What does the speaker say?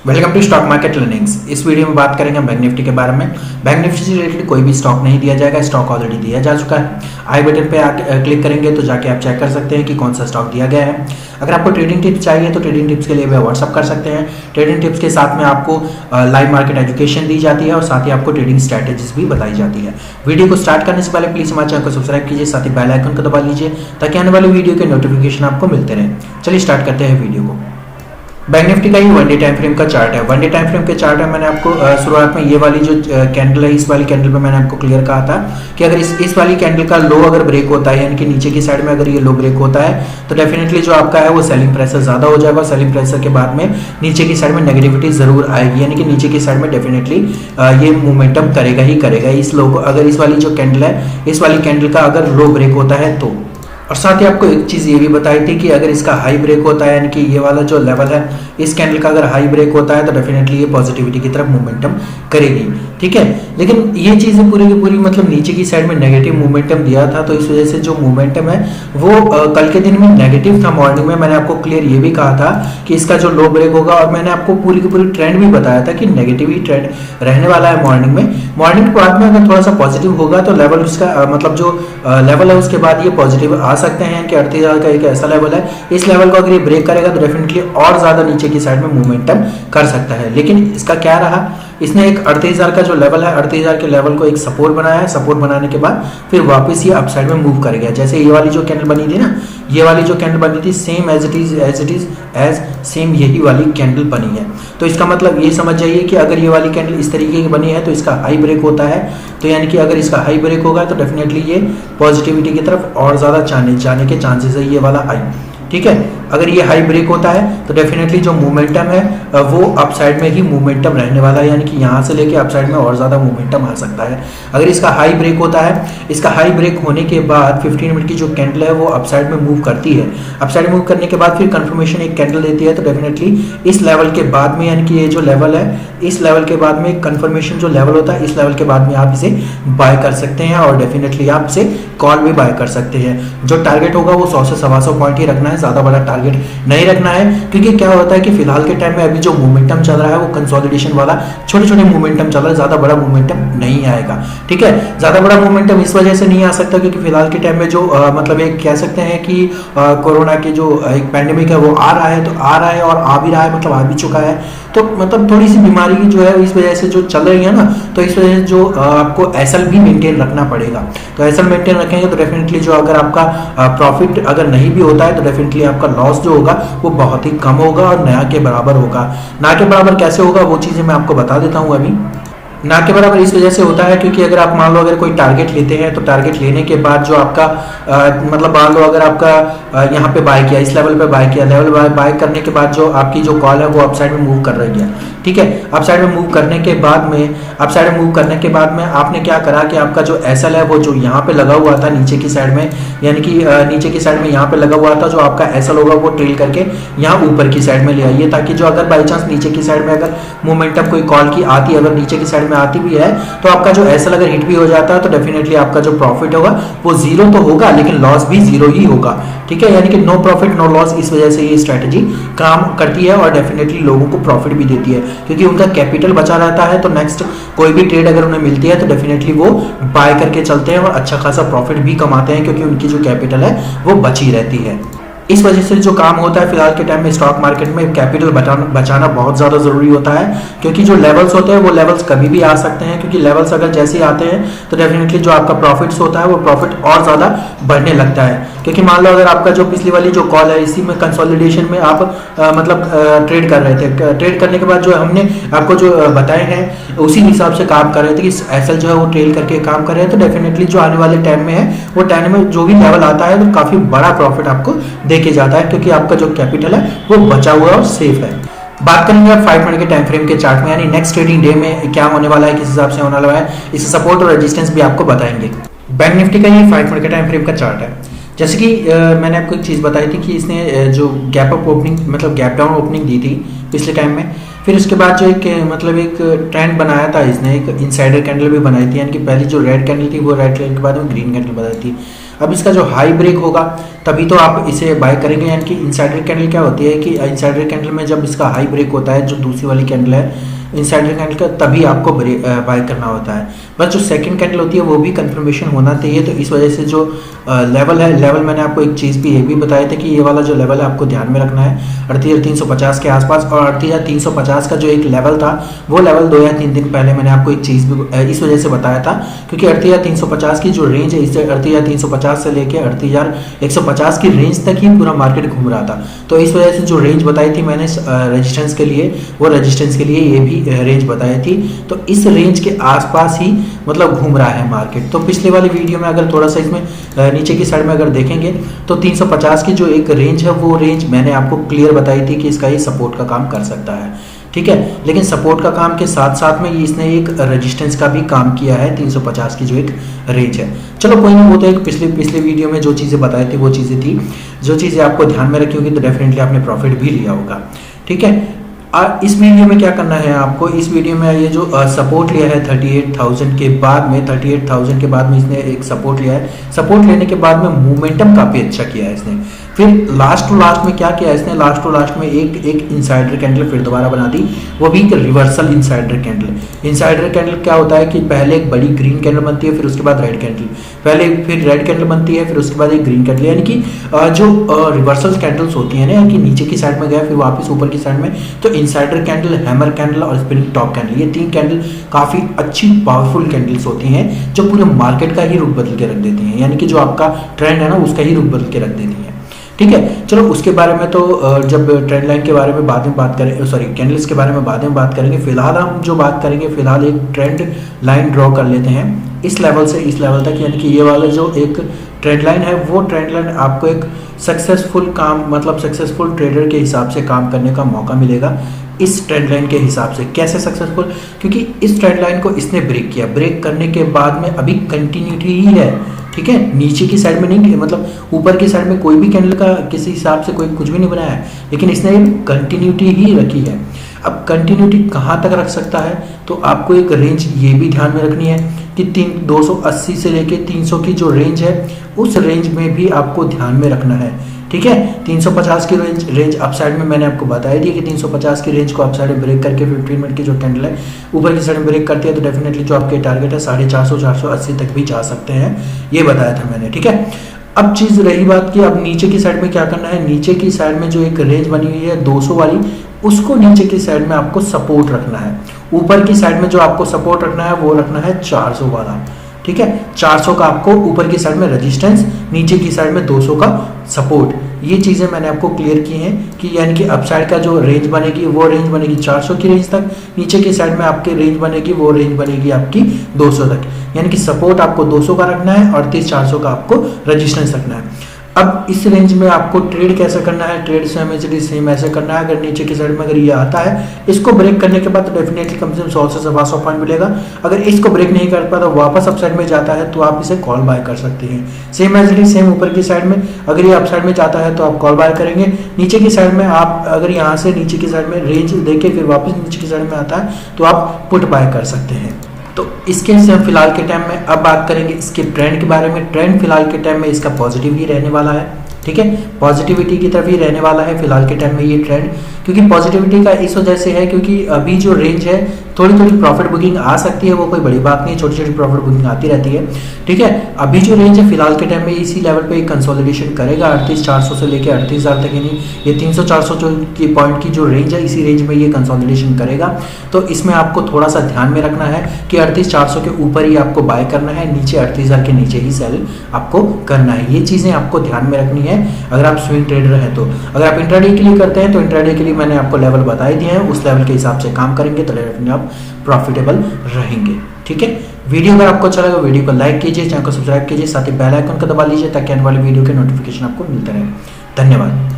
Welcome to stock market learnings. इस video में बात करेंगे बैंक निफ्टी के बारे में। बैंक निफ्टी से रिलेटेड कोई भी स्टॉक नहीं दिया जाएगा, स्टॉक ऑलरेडी दिया जा चुका है। आई बटन पे क्लिक करेंगे तो जाके आप चेक कर सकते हैं कि कौन सा स्टॉक दिया गया है। अगर आपको ट्रेडिंग टिप्स चाहिए तो ट्रेडिंग टिप्स के लिए भी व्हाट्सअप कर सकते हैं। ट्रेडिंग टिप्स के साथ में आपको लाइव मार्केट एजुकेशन दी जाती है और साथ ही आपको ट्रेडिंग स्ट्रैटेजीज भी बताई जाती है। वीडियो को स्टार्ट करने से पहले प्लीज हमारे चैनल को सब्सक्राइब कीजिए, साथ ही बेल आइकन को दबा लीजिए ताकि आने वाली वीडियो के नोटिफिकेशन आपको मिलते रहे। चलिए स्टार्ट करते हैं वीडियो को। बैंक निफ्टी का ही वन डे टाइम फ्रेम का चार्ट है। वन डे टाइम फ्रेम के चार्ट है। मैंने आपको शुरुआत में ये वाली जो कैंडल है, इस वाली कैंडल पे मैंने आपको क्लियर कहा था कि अगर इस वाली कैंडल का लो अगर ब्रेक होता है, यानी कि नीचे की साइड में अगर ये लो ब्रेक होता है तो डेफिनेटली जो आपका है वो सेलिंग प्रेशर ज्यादा हो जाएगा। सेलिंग प्रेशर के बाद में नीचे की साइड में नेगेटिविटी जरूर आएगी, यानी कि नीचे की साइड में डेफिनेटली ये मोमेंटम करेगा ही करेगा। इस लो को अगर इस वाली जो कैंडल है, इस वाली कैंडल का अगर लो ब्रेक होता है तो। और साथ ही आपको एक चीज ये भी बताई थी कि अगर इसका हाई ब्रेक होता है, यानी कि ये वाला जो लेवल है इस कैंडल का अगर हाई ब्रेक होता है तो डेफिनेटली ये पॉजिटिविटी की तरफ मोमेंटम करेगी, ठीक है। लेकिन ये चीजें पूरी की पूरी मतलब नीचे की साइड में नेगेटिव मोमेंटम दिया था, तो इस वजह से जो मोमेंटम है वो कल के दिन में नेगेटिव था। मॉर्निंग में मैंने आपको क्लियर ये भी कहा था कि इसका जो लो ब्रेक होगा, और मैंने आपको पूरी की पूरी ट्रेंड भी बताया था कि नेगेटिव ही ट्रेंड रहने वाला है मॉर्निंग में। मॉर्निंग के बाद में अगर थोड़ा सा पॉजिटिव होगा तो लेवल उसका मतलब जो लेवल है उसके बाद ये पॉजिटिव आ सकते हैं कि 38,000 का एक ऐसा लेवल है, इस लेवल को अगर ये ब्रेक करेगा तो डेफिनेटली और ज्यादा नीचे की साइड में मूवमेंटम कर सकता है। लेकिन इसका क्या रहा, इसने एक 38,000 का जो लेवल है, 38,000 के लेवल को एक सपोर्ट बनाया है। सपोर्ट बनाने के बाद फिर वापस ये अपसाइड में मूव कर गया। जैसे ये वाली जो कैंडल बनी थी ना, ये वाली जो कैंडल बनी थी same as it is same यही वाली कैंडल बनी है। तो इसका मतलब ये समझ जाइए कि अगर ये वाली कैंडल इस तरीके की बनी है तो इसका हाई ब्रेक होता है, तो यानी कि अगर इसका हाई ब्रेक होगा तो डेफिनेटली ये पॉजिटिविटी की तरफ और ज्यादा जाने के चांसेस है, ये वाला हाई, ठीक है। अगर ये हाई ब्रेक होता है तो डेफिनेटली जो मोमेंटम है वो अपसाइड में ही मोमेंटम रहने वाला है, यानी कि यहाँ से लेके अपसाइड में और ज़्यादा मोमेंटम आ सकता है। अगर इसका हाई ब्रेक होता है, इसका हाई ब्रेक होने के बाद 15 मिनट की जो कैंडल है वो अपसाइड में मूव करती है। अपसाइड मूव करने के बाद फिर कंफर्मेशन एक कैंडल देती है, तो डेफिनेटली इस लेवल के बाद में, यानी कि ये जो लेवल है इस लेवल के बाद में कंफर्मेशन जो लेवल होता है, इस लेवल के बाद में आप इसे बाय कर सकते हैं और डेफिनेटली आप इसे कॉल भी बाय कर सकते हैं। जो टारगेट होगा वो 100 से 125 पॉइंट ही रखना है, ज़्यादा बड़ा टारगेट नहीं रखना है। क्योंकि क्या होता है कि फिलहाल के टाइम में अभी जो मोमेंटम चल रहा है वो कंसोलिडेशन वाला छोटे छोटे मोमेंटम चल रहा है, ज्यादा बड़ा मोमेंटम नहीं आएगा, ठीक है। ज्यादा बड़ा मोमेंटम इस वजह से नहीं आ सकता क्योंकि फिलहाल के टाइम में जो मतलब एक कह सकते हैं कि कोरोना की जो एक पैंडेमिक है वो आ रहा है, तो आ रहा है और आ भी रहा है, मतलब आ भी चुका है। तो मतलब थोड़ी सी बीमारी की जो है इस वजह से जो चल रही है ना, तो इस वजह से जो आपको एसएल भी मेंटेन रखना पड़ेगा। तो एसएल मेंटेन रखेंगे तो डेफिनेटली जो अगर आपका प्रॉफिट अगर नहीं भी होता है तो डेफिनेटली आपका लॉस जो होगा वो बहुत ही कम होगा और ना के बराबर होगा। ना के बराबर कैसे होगा वो चीजें मैं आपको बता देता हूँ अभी। ना के बराबर इस वजह से होता है क्योंकि अगर आप मान लो अगर कोई टारगेट लेते हैं तो टारगेट लेने के बाद जो आपका मतलब मान लो अगर आपका यहाँ पे बाय किया, इस लेवल पे बाय किया, लेवल बाय करने के बाद जो आपकी जो कॉल है वो अपसाइड में मूव कर रही है, ठीक है। अपसाइड में मूव करने के बाद में आपने क्या करा कि आपका जो एसएल है वो जो यहाँ पे लगा हुआ था नीचे की साइड में, यानी कि नीचे की साइड में यहाँ पे लगा हुआ था, जो आपका एसएल होगा वो ट्रेल करके यहाँ ऊपर की साइड में ले आइए, ताकि जो अगर बाई चांस नीचे की साइड में अगर मोमेंटम कोई कॉल की आती है, अगर नीचे की साइड में आती भी है तो आपका जो एसएल अगर हिट भी हो जाता है तो डेफिनेटली आपका जो प्रॉफिट होगा वो जीरो तो होगा लेकिन लॉस भी जीरो ही होगा, ठीक है। यानी कि नो प्रॉफिट नो लॉस, इस वजह से ये स्ट्रेटजी काम करती है और डेफिनेटली लोगों को प्रॉफिट भी देती है क्योंकि उनका कैपिटल बचा रहता है। तो नेक्स्ट कोई भी ट्रेड अगर उन्हें मिलती है तो डेफिनेटली वो बाय करके चलते हैं और अच्छा खासा प्रॉफिट भी कमाते हैं क्योंकि उनकी जो कैपिटल है वो बची रहती है। इस वजह से जो काम होता है फिलहाल के टाइम में स्टॉक मार्केट में कैपिटल बचाना बहुत ज़्यादा ज़रूरी होता है, क्योंकि जो लेवल्स होते हैं वो लेवल्स कभी भी आ सकते हैं। क्योंकि लेवल्स अगर जैसे ही आते हैं तो डेफिनेटली जो आपका प्रॉफिट्स होता है वो प्रॉफिट और ज़्यादा बढ़ने लगता है। क्योंकि मान लो अगर आपका जो पिछली वाली जो कॉल है इसी में कंसोलिडेशन में आप मतलब ट्रेड कर रहे थे, ट्रेड करने के बाद जो हमने आपको जो बताए हैं उसी हिसाब से काम कर रहे थे कि एसएल जो है वो ट्रेल करके काम कर रहे हैं, तो डेफिनेटली जो आने वाले टाइम में है वो टाइम में जो भी लेवल आता है तो काफ़ी बड़ा प्रॉफिट आपको देके जाता है क्योंकि आपका जो कैपिटल है वो बचा हुआ और सेफ है। बात करेंगे आप 5 मिनट के टाइम फ्रेम के चार्ट में, यानी नेक्स्ट ट्रेडिंग डे में क्या होने वाला है, किस हिसाब से होने वाला है, इस सपोर्ट और रेजिस्टेंस भी आपको बताएंगे। बैंक निफ्टी का ये 5 मिनट के टाइम फ्रेम का चार्ट है। जैसे कि मैंने आपको एक चीज़ बताई थी कि इसने जो गैप अप ओपनिंग मतलब गैप डाउन ओपनिंग दी थी पिछले टाइम में, फिर उसके बाद जो एक मतलब एक ट्रेंड बनाया था इसने, एक इनसाइडर कैंडल भी बनाई थी, यानी कि पहली जो रेड कैंडल थी वो रेड कैंडल के बाद में ग्रीन कैंडल बनाई थी। अब इसका जो हाई ब्रेक होगा तभी तो आप इसे बाय करेंगे। यानी कि इनसाइडर कैंडल क्या होती है कि इनसाइडर कैंडल में जब इसका हाई ब्रेक होता है, जो दूसरी वाली कैंडल है इनसाइडर कैंडल का, तभी आपको बाय करना होता है। बस जो सेकंड कैंडल होती है वो भी कंफर्मेशन होना चाहिए। तो इस वजह से जो लेवल है, लेवल मैंने आपको एक चीज़ भी ये भी बताया था कि ये वाला जो लेवल है आपको ध्यान में रखना है 38,350 के आसपास। और 38,350 का जो एक लेवल था वो लेवल 2 या 3 दिन पहले मैंने आपको एक चीज़ भी इस वजह से बताया था क्योंकि 38,350 की जो रेंज है, इससे 38,350 से लेकर 38,150 की रेंज तक ही पूरा मार्केट घूम रहा था। तो इस वजह से जो रेंज बताई थी मैंने रेजिस्टेंस के लिए, वो रेजिस्टेंस के लिए ये भी रेंज बताई थी। तो इस रेंज के आसपास ही मतलब घूम रहा है मार्केट। तो पिछले वाली वीडियो में अगर थोड़ा सा इसमें नीचे की साइड में अगर देखेंगे तो 350 की जो एक रेंज है वो रेंज मैंने आपको क्लियर बताई थी कि इसका ये सपोर्ट का काम कर सकता है, ठीक है। लेकिन सपोर्ट का काम के साथ साथ में इसने एक रेजिस्टेंस का भी काम किया है 350 की जो एक रेंज है। चलो कोई नहीं, वो तो एक पिछले वीडियो में जो चीज़ें बताई थी वो चीज़ें थी, जो चीज़ें आपको ध्यान में रखी होगी तो डेफिनेटली आपने प्रॉफिट भी लिया होगा, ठीक है। इस वीडियो में क्या करना है आपको, इस वीडियो में ये जो सपोर्ट लिया है 38,000 के बाद में, 38,000 के बाद में इसने एक सपोर्ट लिया है। सपोर्ट लेने के बाद में मोमेंटम काफ़ी अच्छा किया है इसने। फिर लास्ट टू लास्ट में क्या किया इसने, लास्ट टू लास्ट में एक इनसाइडर कैंडल फिर दोबारा बना दी, वो भी एक reversal insider candle. Insider candle क्या होता है कि पहले एक बड़ी ग्रीन कैंडल बनती है, फिर उसके बाद रेड कैंडल, पहले फिर रेड कैंडल बनती है, फिर उसके बाद एक ग्रीन कैंडल। यानी कि जो रिवर्सल कैंडल्स होती हैं ना कि नीचे की साइड में गया फिर वापस ऊपर की साइड में, तो इनसाइडर कैंडल, हैमर कैंडल और स्पिनिंग टॉप कैंडल, ये 3 कैंडल काफ़ी अच्छी पावरफुल कैंडल्स होती हैं जो पूरे मार्केट का ही रुख बदल के रख देती हैं। यानी कि जो आपका ट्रेंड है ना उसका ही रुख बदल के रख देती हैं, ठीक है। चलो उसके बारे में तो जब ट्रेंड लाइन के बारे में बाद में बात करें, सॉरी कैंडल्स के बारे में बाद में बात करेंगे। फिलहाल हम जो बात करेंगे, फिलहाल एक ट्रेंड लाइन ड्रॉ कर लेते हैं इस लेवल से इस लेवल तक। यानी कि ये वाला जो एक ट्रेंड लाइन है वो ट्रेंड लाइन आपको एक सक्सेसफुल काम, मतलब सक्सेसफुल ट्रेडर के हिसाब से काम करने का मौका मिलेगा इस ट्रेंड लाइन के हिसाब से। कैसे सक्सेसफुल, क्योंकि इस ट्रेंड लाइन को इसने ब्रेक किया, ब्रेक करने के बाद में अभी कंटिन्यूटी ही है, ठीक है। नीचे की साइड में नहीं, मतलब ऊपर की साइड में कोई भी कैंडल का किसी हिसाब से कोई कुछ भी नहीं बनाया है, लेकिन इसने कंटिन्यूटी ही रखी है। अब कंटिन्यूटी कहाँ तक रख सकता है, तो आपको एक रेंज ये भी ध्यान में रखनी है कि 280 से लेके 300 की जो रेंज है उस रेंज में भी आपको ध्यान में रखना है, ठीक है। 350 की रेंज अप साइड में मैंने आपको बताया थी कि 350 की रेंज को अप साइड ब्रेक करके 15 मिनट की जो कैंडल है ऊपर की साइड में ब्रेक करती है तो डेफिनेटली जो आपके टारगेट है 450 480 तक भी जा सकते हैं, ये बताया था मैंने, ठीक है। अब चीज़ रही बात कि अब नीचे की साइड में क्या करना है, नीचे की साइड में जो एक रेंज बनी हुई है 200 वाली, उसको नीचे की साइड में आपको सपोर्ट रखना है। ऊपर की साइड में जो आपको सपोर्ट रखना है वो रखना है 400 वाला, ठीक है। 400 का आपको ऊपर की साइड में रेजिस्टेंस, नीचे की साइड में 200 का सपोर्ट। ये चीज़ें मैंने आपको क्लियर की हैं कि यानी कि अपसाइड का जो रेंज बनेगी वो रेंज बनेगी 400 की रेंज तक, नीचे की साइड में आपकी रेंज बनेगी वो रेंज बनेगी आपकी 200 तक। यानी कि सपोर्ट आपको 200 का रखना है और 400 का आपको रेजिस्टेंस रखना है। अब इस रेंज में आपको ट्रेड कैसे करना है, ट्रेड सेम ऐसे करना है। अगर नीचे की साइड में अगर ये आता है, इसको ब्रेक करने के बाद तो डेफिनेटली कम से कम 100 से 150 पॉइंट मिलेगा। अगर इसको ब्रेक नहीं कर पाता, वापस अप साइड में जाता है तो आप इसे कॉल बाय कर सकते हैं। Same as it is same ऊपर की साइड में अगर ये अप साइड में जाता है तो आप कॉल बाय करेंगे। नीचे की साइड में आप अगर यहाँ से नीचे की साइड में रेंज देके फिर वापस नीचे की साइड में आता है तो आप पुट बाय कर सकते हैं। तो इसके फिलहाल के टाइम में अब बात करेंगे इसके ट्रेंड के बारे में। ट्रेंड फिलहाल के टाइम में इसका पॉजिटिव ही रहने वाला है, ठीक है। पॉजिटिविटी की तरफ ही रहने वाला है फिलहाल के टाइम में ये ट्रेंड, क्योंकि पॉजिटिविटी का इस वजह से है क्योंकि अभी जो रेंज है थोड़ी थोड़ी प्रॉफिट बुकिंग आ सकती है, वो कोई बड़ी बात नहीं है, छोटी छोटी प्रॉफिट बुकिंग आती रहती है, ठीक है। अभी जो रेंज है फिलहाल के टाइम में इसी लेवल पे कंसोलिडेशन करेगा 38,400 से लेकर 38,000 तक, यानी ये 300-400 जो की पॉइंट की जो रेंज है इसी रेंज में ये कंसोलिडेशन करेगा। तो इसमें आपको थोड़ा सा ध्यान में रखना है कि 38,400 के ऊपर ही आपको बाय करना है, नीचे 38,000 के नीचे ही सेल आपको करना है। ये चीज़ें आपको ध्यान में रखनी है अगर आप स्विंग ट्रेडर हैं तो। अगर आप इंट्राडे के लिए करते हैं तो इंट्राडे के लिए मैंने आपको लेवल बताई दिए हैं, उस लेवल के हिसाब से काम करेंगे तो डेफिनेटली आप प्रॉफिटेबल रहेंगे, ठीक है। वीडियो अगर आपको अच्छा लगा वीडियो को लाइक कीजिए, चैनल को सब्सक्राइब कीजिए, साथ ही बेल आइकन को दबा लीजिए ताकि आने वाली वीडियो के नोटिफिकेशन आपको मिलते रहे। धन्यवाद।